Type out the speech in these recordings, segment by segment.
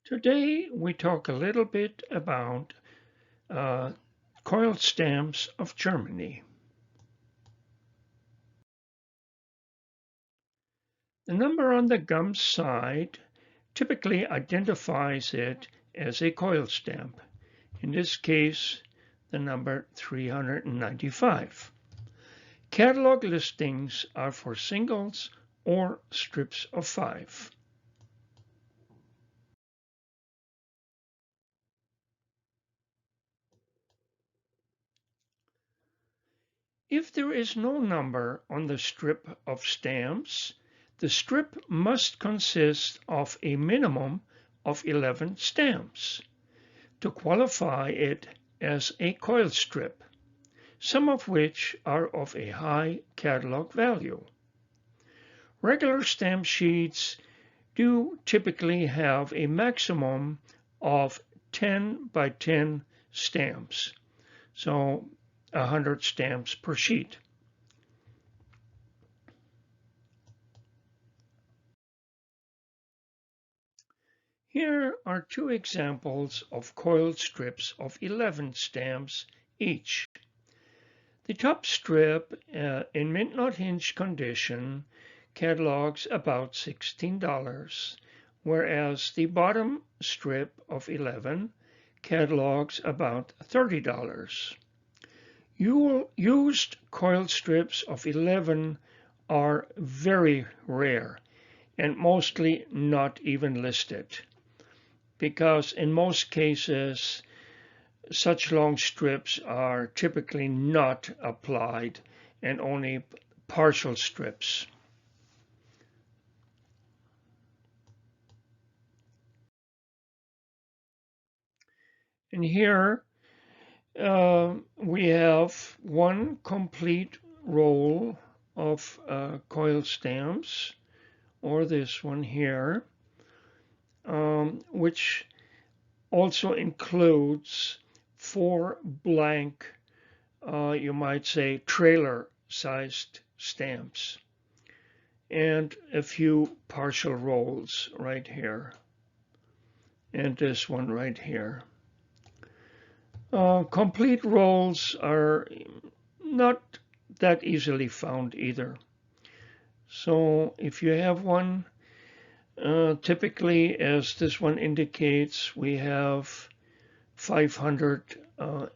Today we talk a little bit about coil stamps of Germany. The number on the gum side typically identifies it as a coil stamp. In this case, the number 395. Catalog listings are for singles or strips of 5. If there is no number on the strip of stamps, the strip must consist of a minimum of 11 stamps to qualify it as a coil strip, some of which are of a high catalog value. Regular stamp sheets do typically have a maximum of 10 by 10 stamps, so 100 stamps per sheet. Here are two examples of coiled strips of 11 stamps each. The top strip in mint not hinged condition catalogs about $16, whereas the bottom strip of 11 catalogs about $30. Used coil strips of 11 are very rare and mostly not even listed, because in most cases such long strips are typically not applied and only partial strips. And here we have one complete roll of coil stamps, or this one here, which also includes 4 blank, you might say, trailer-sized stamps, and a few partial rolls right here, and this one right here. Complete rolls are not that easily found either. So if you have one, typically, as this one indicates, we have 500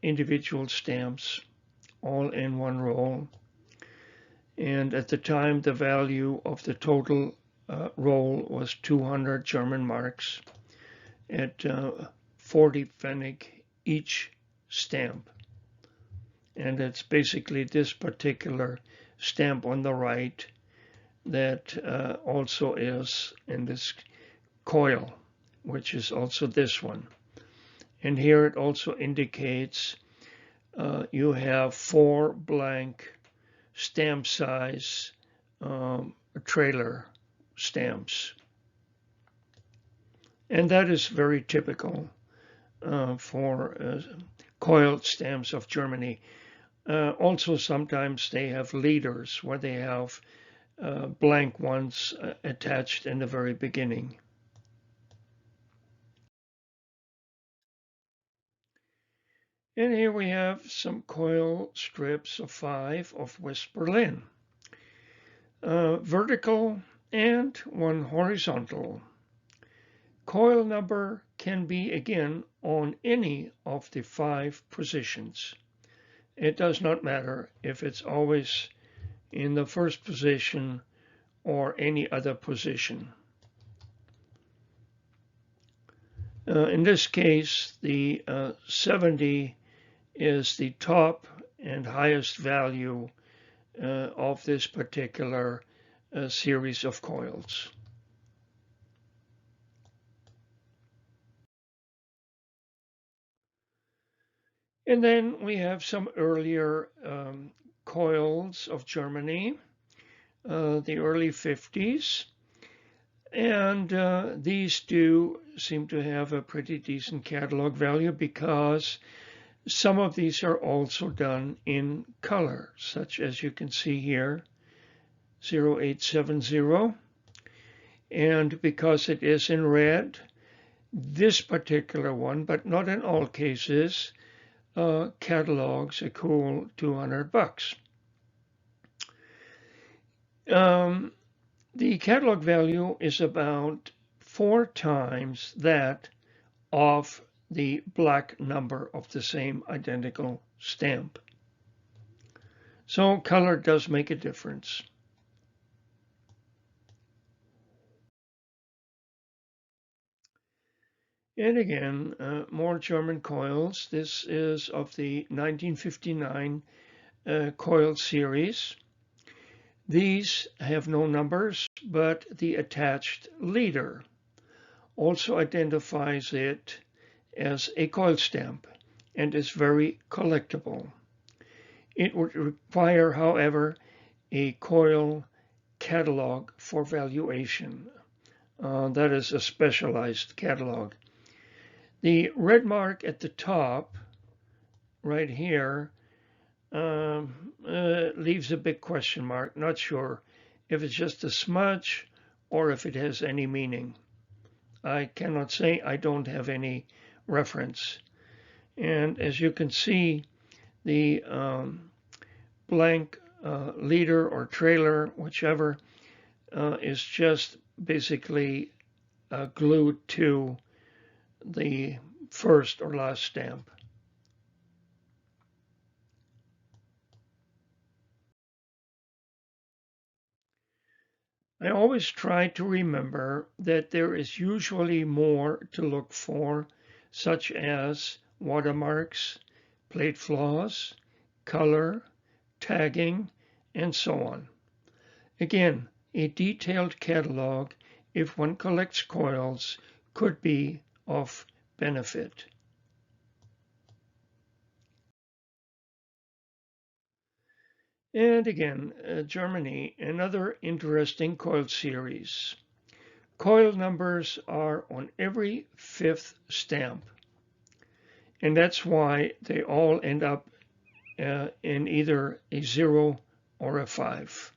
individual stamps all in one roll. And at the time, the value of the total roll was 200 German marks at 40 Pfennig each stamp. And it's basically this particular stamp on the right that also is in this coil, which is also this one. And here it also indicates you have 4 blank stamp size trailer stamps. And that is very typical for coiled stamps of Germany. Also, sometimes they have leaders where they have blank ones attached in the very beginning. And here we have some coil strips of 5 of West Berlin, vertical and one horizontal. Coil number can be again on any of the 5 positions. It does not matter if it's always in the first position or any other position. In this case, the 70 is the top and highest value of this particular series of coils. And then we have some earlier coils of Germany, the early 50s. And these do seem to have a pretty decent catalog value because some of these are also done in color, such as you can see here, 0870. And because it is in red, This particular one, but not in all cases, catalogs a cool $200. The catalog value is about 4 times that of the black number of the same identical stamp. So color does make a difference. And again, more German coils. This is of the 1959 coil series. These have no numbers, but the attached leader also identifies it as a coil stamp and is very collectible. It would require, however, a coil catalog for valuation. That is a specialized catalog. The red mark at the top, right here, leaves a big question mark. Not sure if it's just a smudge or if it has any meaning. I cannot say. I don't have any reference. And as you can see, the blank leader or trailer, whichever, is just basically glued to the first or last stamp. I always try to remember that there is usually more to look for, such as watermarks, plate flaws, color, tagging, and so on. Again, a detailed catalog, if one collects coils, could be of benefit. And again, Germany, another interesting coil series. Coil numbers are on every 5th stamp, and that's why they all end up in either a 0 or a 5,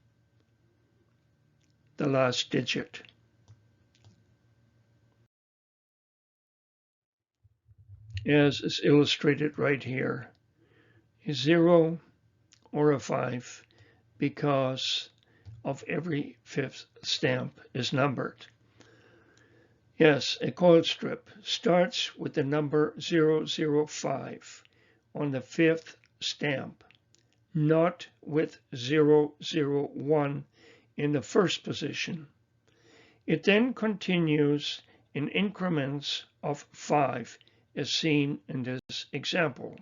the last digit. As is illustrated right here, a 0 or a 5 because of every 5th stamp is numbered. Yes, a coil strip starts with the number 005 on the 5th stamp, not with 001 in the first position. It then continues in increments of 5, as seen in this example.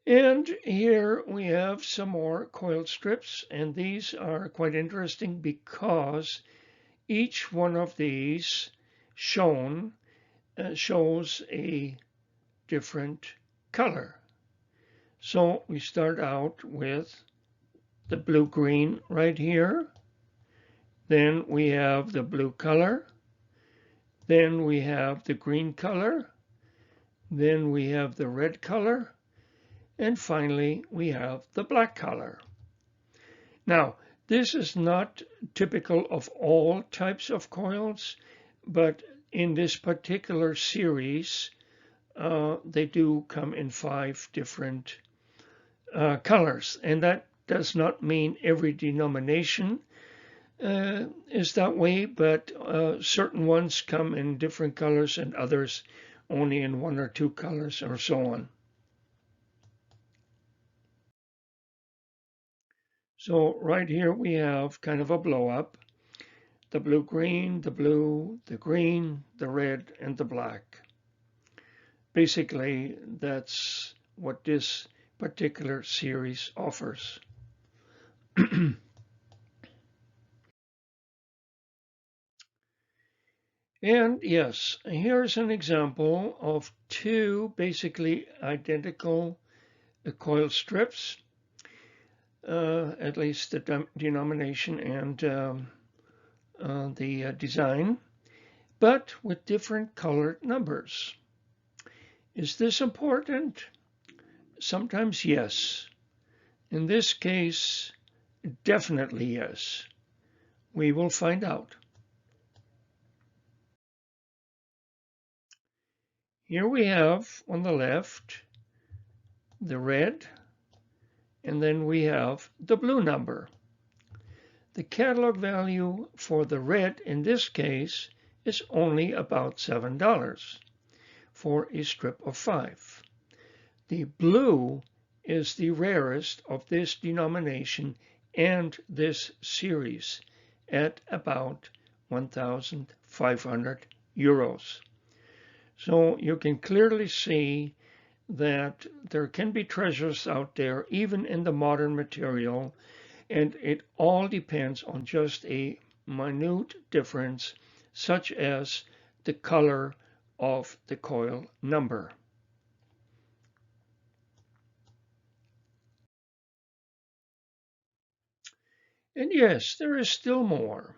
And here we have some more coil strips, and these are quite interesting because each one of these shows a different color. So we start out with the blue-green right here. Then we have the blue color. Then we have the green color. Then we have the red color. And finally, we have the black color. Now, this is not typical of all types of coils, but in this particular series, they do come in 5 different colors. And that does not mean every denomination is that way, but certain ones come in different colors and others only in 1 or 2 colors or so on. So right here we have kind of a blow up. The blue-green, the blue, the green, the red, and the black. Basically, that's what this particular series offers. And yes, here's an example of 2 basically identical coil strips, at least the denomination and the design, but with different colored numbers. Is this important? Sometimes yes. In this case, Definitely yes. We will find out. Here we have on the left the red, and then we have the blue number. The catalog value for the red in this case is only about $7 for a strip of 5. The blue is the rarest of this denomination and this series at about 1,500 euros. So you can clearly see that there can be treasures out there even in the modern material, and it all depends on just a minute difference such as the color of the coil number. And yes, there is still more.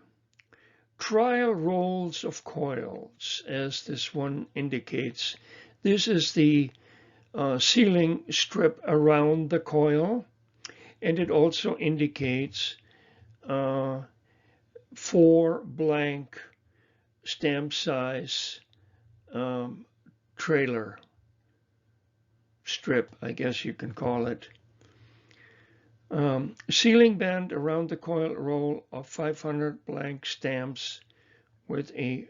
Trial rolls of coils, as this one indicates. This is the sealing strip around the coil, and it also indicates 4 blank stamp size trailer strip, I guess you can call it. Sealing band around the coil roll of 500 blank stamps with a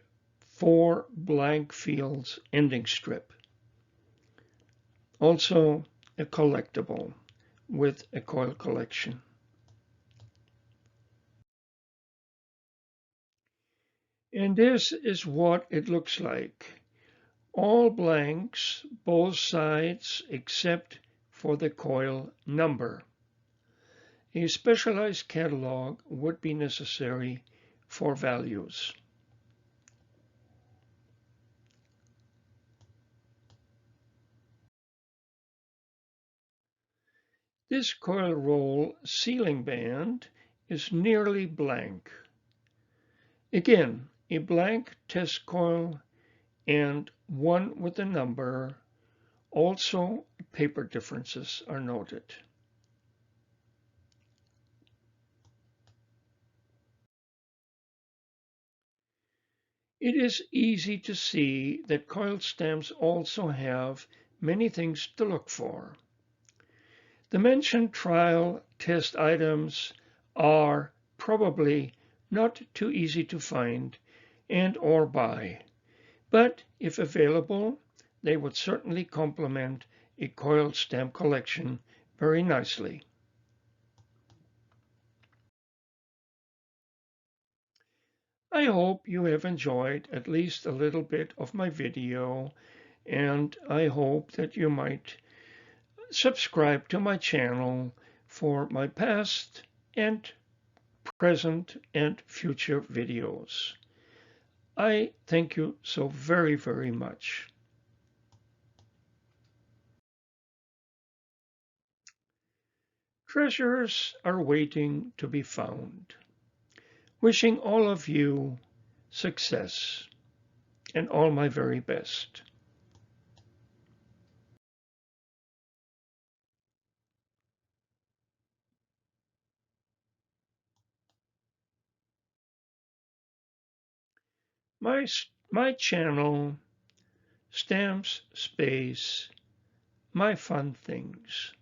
4 blank fields ending strip. Also a collectible with a coil collection. And this is what it looks like. All blanks, both sides except for the coil number. A specialized catalog would be necessary for values. This coil roll sealing band is nearly blank. Again, a blank test coil and one with a number. Also, paper differences are noted. It is easy to see that coil stamps also have many things to look for. The mentioned trial test items are probably not too easy to find and/or buy, but if available, they would certainly complement a coil stamp collection very nicely. I hope you have enjoyed at least a little bit of my video, and I hope that you might subscribe to my channel for my past and present and future videos. I thank you so very, very much. Treasures are waiting to be found. Wishing all of you success and all my very best. My, my channel, Stamps Space, My Fun Things.